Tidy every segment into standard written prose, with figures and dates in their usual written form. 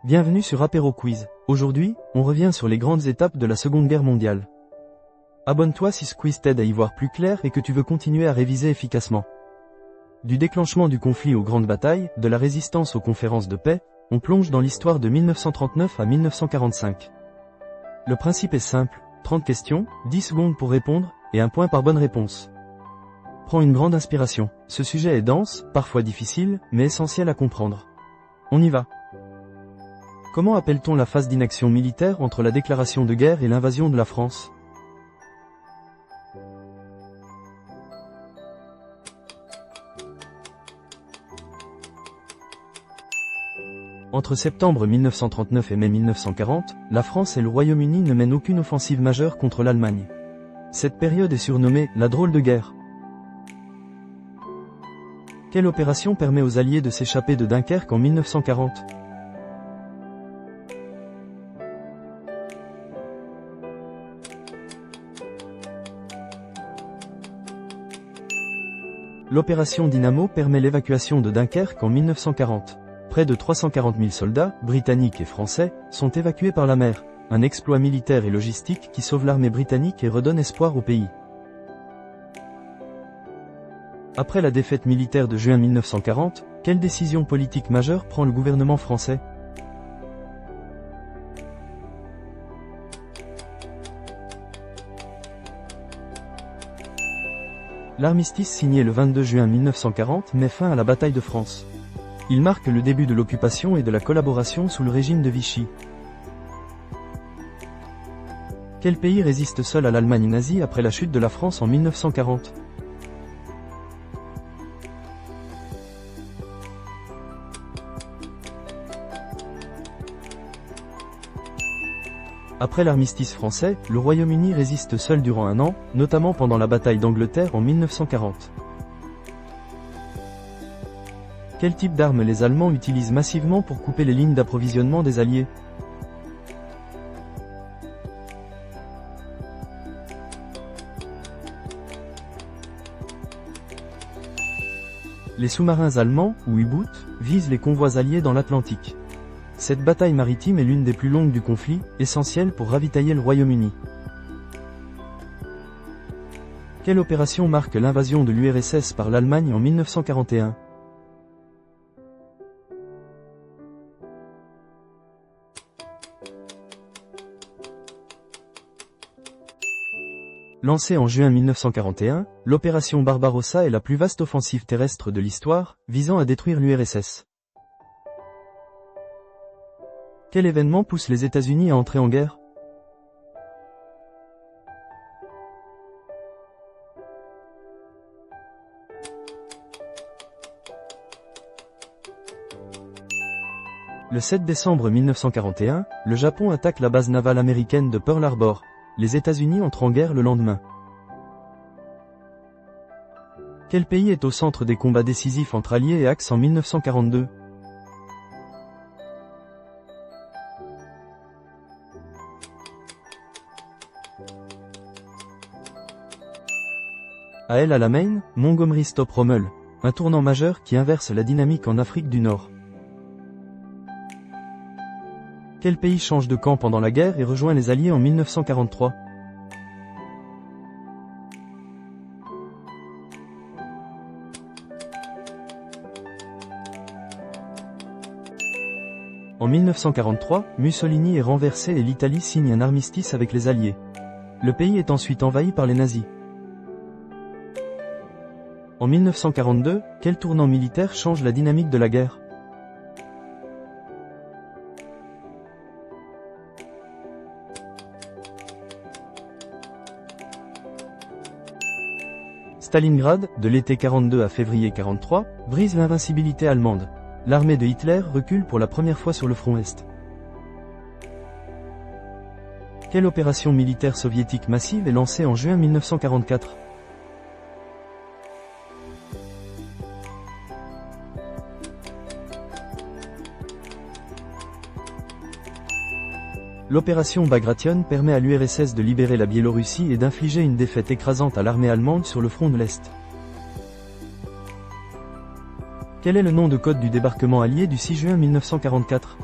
Bienvenue sur Apéro Quiz. Aujourd'hui, on revient sur les grandes étapes de la Seconde Guerre mondiale. Abonne-toi si ce quiz t'aide à y voir plus clair et que tu veux continuer à réviser efficacement. Du déclenchement du conflit aux grandes batailles, de la résistance aux conférences de paix, on plonge dans l'histoire de 1939 à 1945. Le principe est simple, 30 questions, 10 secondes pour répondre, et 1 point par bonne réponse. Prends une grande inspiration. Ce sujet est dense, parfois difficile, mais essentiel à comprendre. On y va. Comment appelle-t-on la phase d'inaction militaire entre la déclaration de guerre et l'invasion de la France ? Entre septembre 1939 et mai 1940, la France et le Royaume-Uni ne mènent aucune offensive majeure contre l'Allemagne. Cette période est surnommée « la drôle de guerre ». Quelle opération permet aux Alliés de s'échapper de Dunkerque en 1940 ? L'opération Dynamo permet l'évacuation de Dunkerque en 1940. Près de 340 000 soldats, britanniques et français, sont évacués par la mer, un exploit militaire et logistique qui sauve l'armée britannique et redonne espoir au pays. Après la défaite militaire de juin 1940, quelle décision politique majeure prend le gouvernement français ? L'armistice signé le 22 juin 1940 met fin à la bataille de France. Il marque le début de l'occupation et de la collaboration sous le régime de Vichy. Quel pays résiste seul à l'Allemagne nazie après la chute de la France en 1940 ? Après l'armistice français, le Royaume-Uni résiste seul durant 1 an, notamment pendant la bataille d'Angleterre en 1940. Quel type d'armes les Allemands utilisent massivement pour couper les lignes d'approvisionnement des Alliés ? Les sous-marins allemands, ou U-Boot, visent les convois alliés dans l'Atlantique. Cette bataille maritime est l'une des plus longues du conflit, essentielle pour ravitailler le Royaume-Uni. Quelle opération marque l'invasion de l'URSS par l'Allemagne en 1941 ? Lancée en juin 1941, l'opération Barbarossa est la plus vaste offensive terrestre de l'histoire, visant à détruire l'URSS. Quel événement pousse les États-Unis à entrer en guerre ? Le 7 décembre 1941, le Japon attaque la base navale américaine de Pearl Harbor. Les États-Unis entrent en guerre le lendemain. Quel pays est au centre des combats décisifs entre Alliés et Axis en 1942 ? À El Alamein, Montgomery stoppe Rommel, un tournant majeur qui inverse la dynamique en Afrique du Nord. Quel pays change de camp pendant la guerre et rejoint les Alliés en 1943 ? En 1943, Mussolini est renversé et l'Italie signe un armistice avec les Alliés. Le pays est ensuite envahi par les nazis. En 1942, quel tournant militaire change la dynamique de la guerre ? Stalingrad, de l'été 42 à février 43, brise l'invincibilité allemande. L'armée de Hitler recule pour la première fois sur le front Est. Quelle opération militaire soviétique massive est lancée en juin 1944 ? L'opération Bagration permet à l'URSS de libérer la Biélorussie et d'infliger une défaite écrasante à l'armée allemande sur le front de l'Est. Quel est le nom de code du débarquement allié du 6 juin 1944 ?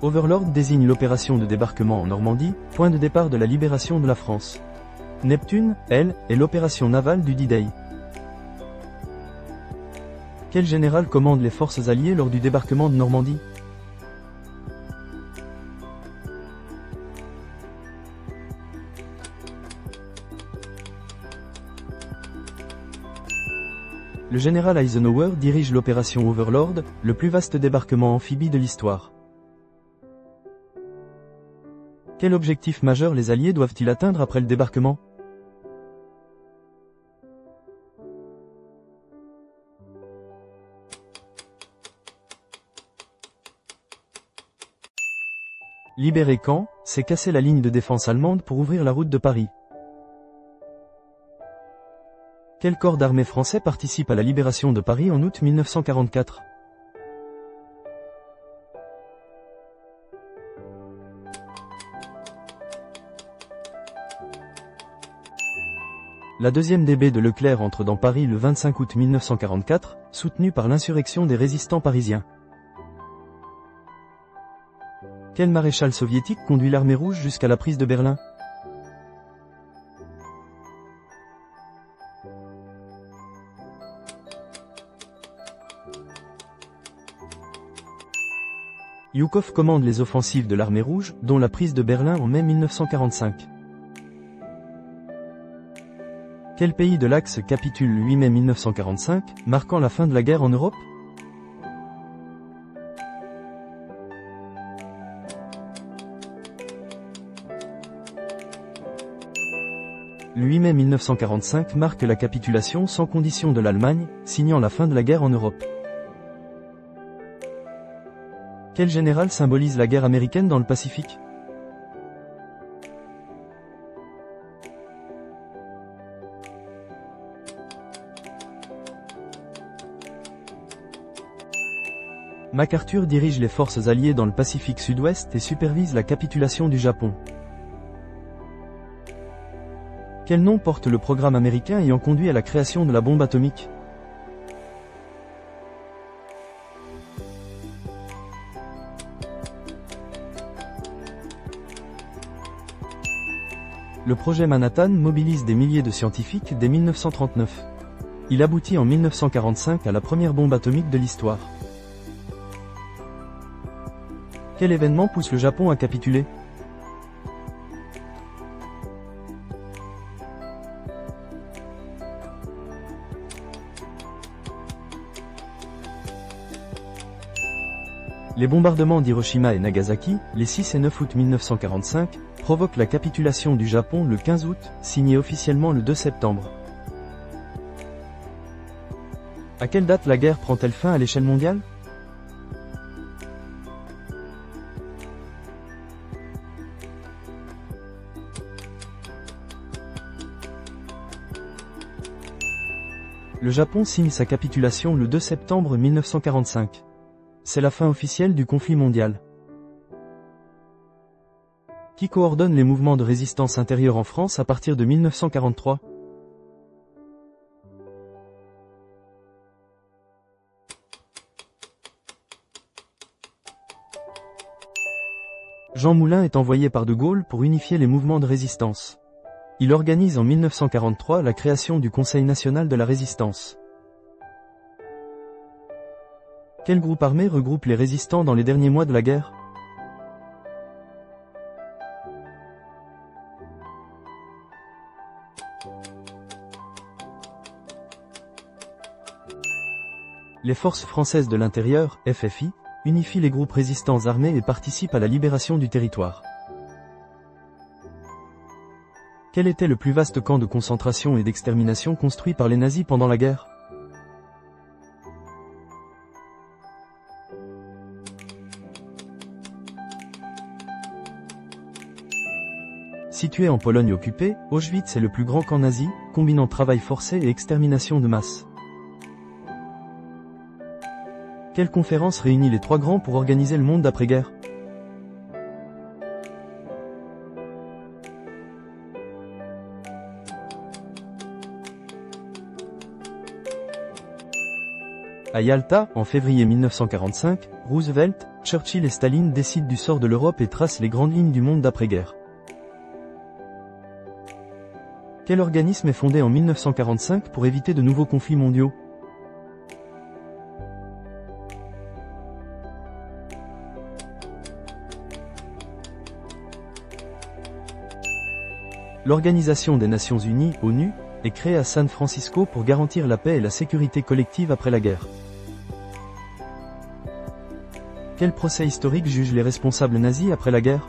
Overlord désigne l'opération de débarquement en Normandie, point de départ de la libération de la France. Neptune, elle, est l'opération navale du D-Day. Quel général commande les forces alliées lors du débarquement de Normandie? Le général Eisenhower dirige l'opération Overlord, le plus vaste débarquement amphibie de l'histoire. Quel objectif majeur les Alliés doivent-ils atteindre après le débarquement? Libérer Caen, c'est casser la ligne de défense allemande pour ouvrir la route de Paris. Quel corps d'armée français participe à la libération de Paris en août 1944? La deuxième DB de Leclerc entre dans Paris le 25 août 1944, soutenue par l'insurrection des résistants parisiens. Quel maréchal soviétique conduit l'armée rouge jusqu'à la prise de Berlin? Zhukov commande les offensives de l'armée rouge, dont la prise de Berlin en mai 1945. Quel pays de l'Axe capitule le 8 mai 1945, marquant la fin de la guerre en Europe? Le 8 mai 1945 marque la capitulation sans condition de l'Allemagne, signant la fin de la guerre en Europe. Quel général symbolise la guerre américaine dans le Pacifique? MacArthur dirige les forces alliées dans le Pacifique Sud-Ouest et supervise la capitulation du Japon. Quel nom porte le programme américain ayant conduit à la création de la bombe atomique? Le projet Manhattan mobilise des milliers de scientifiques dès 1939. Il aboutit en 1945 à la première bombe atomique de l'histoire. Quel événement pousse le Japon à capituler? Les bombardements d'Hiroshima et Nagasaki, les 6 et 9 août 1945, provoquent la capitulation du Japon le 15 août, signée officiellement le 2 septembre. À quelle date la guerre prend-elle fin à l'échelle mondiale? Le Japon signe sa capitulation le 2 septembre 1945. C'est la fin officielle du conflit mondial. Qui coordonne les mouvements de résistance intérieure en France à partir de 1943? Jean Moulin est envoyé par de Gaulle pour unifier les mouvements de résistance. Il organise en 1943 la création du Conseil national de la résistance. Quel groupe armé regroupe les résistants dans les derniers mois de la guerre? Les forces françaises de l'intérieur, FFI, unifient les groupes résistants armés et participent à la libération du territoire. Quel était le plus vaste camp de concentration et d'extermination construit par les nazis pendant la guerre? Situé en Pologne occupée, Auschwitz est le plus grand camp nazi, combinant travail forcé et extermination de masse. Quelle conférence réunit les trois grands pour organiser le monde d'après-guerre? À Yalta, en février 1945, Roosevelt, Churchill et Staline décident du sort de l'Europe et tracent les grandes lignes du monde d'après-guerre. Quel organisme est fondé en 1945 pour éviter de nouveaux conflits mondiaux? L'Organisation des Nations Unies, ONU, est créée à San Francisco pour garantir la paix et la sécurité collective après la guerre. Quel procès historique juge les responsables nazis après la guerre?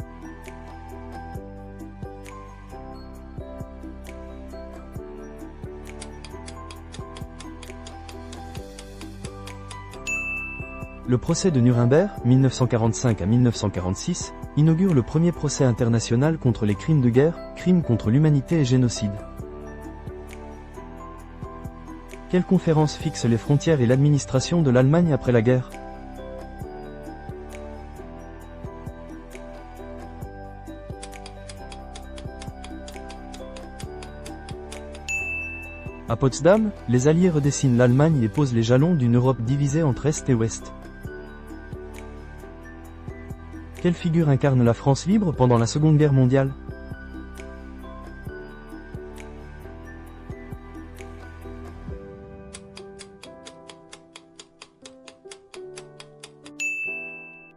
Le procès de Nuremberg, 1945 à 1946, inaugure le premier procès international contre les crimes de guerre, crimes contre l'humanité et génocide. Quelle conférence fixe les frontières et l'administration de l'Allemagne après la guerre? À Potsdam, les Alliés redessinent l'Allemagne et posent les jalons d'une Europe divisée entre Est et Ouest. Quelle figure incarne la France libre pendant la Seconde Guerre mondiale?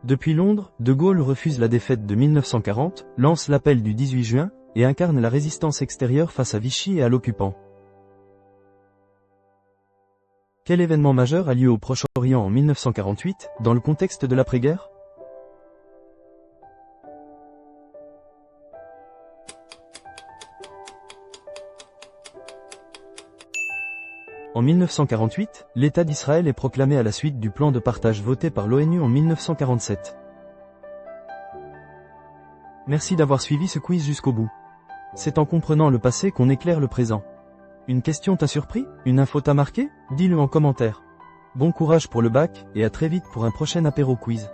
Depuis Londres, De Gaulle refuse la défaite de 1940, lance l'appel du 18 juin, et incarne la résistance extérieure face à Vichy et à l'occupant. Quel événement majeur a lieu au Proche-Orient en 1948, dans le contexte de l'après-guerre? En 1948, l'État d'Israël est proclamé à la suite du plan de partage voté par l'ONU en 1947. Merci d'avoir suivi ce quiz jusqu'au bout. C'est en comprenant le passé qu'on éclaire le présent. Une question t'a surpris? Une info t'a marqué? Dis-le en commentaire. Bon courage pour le bac, et à très vite pour un prochain apéro quiz.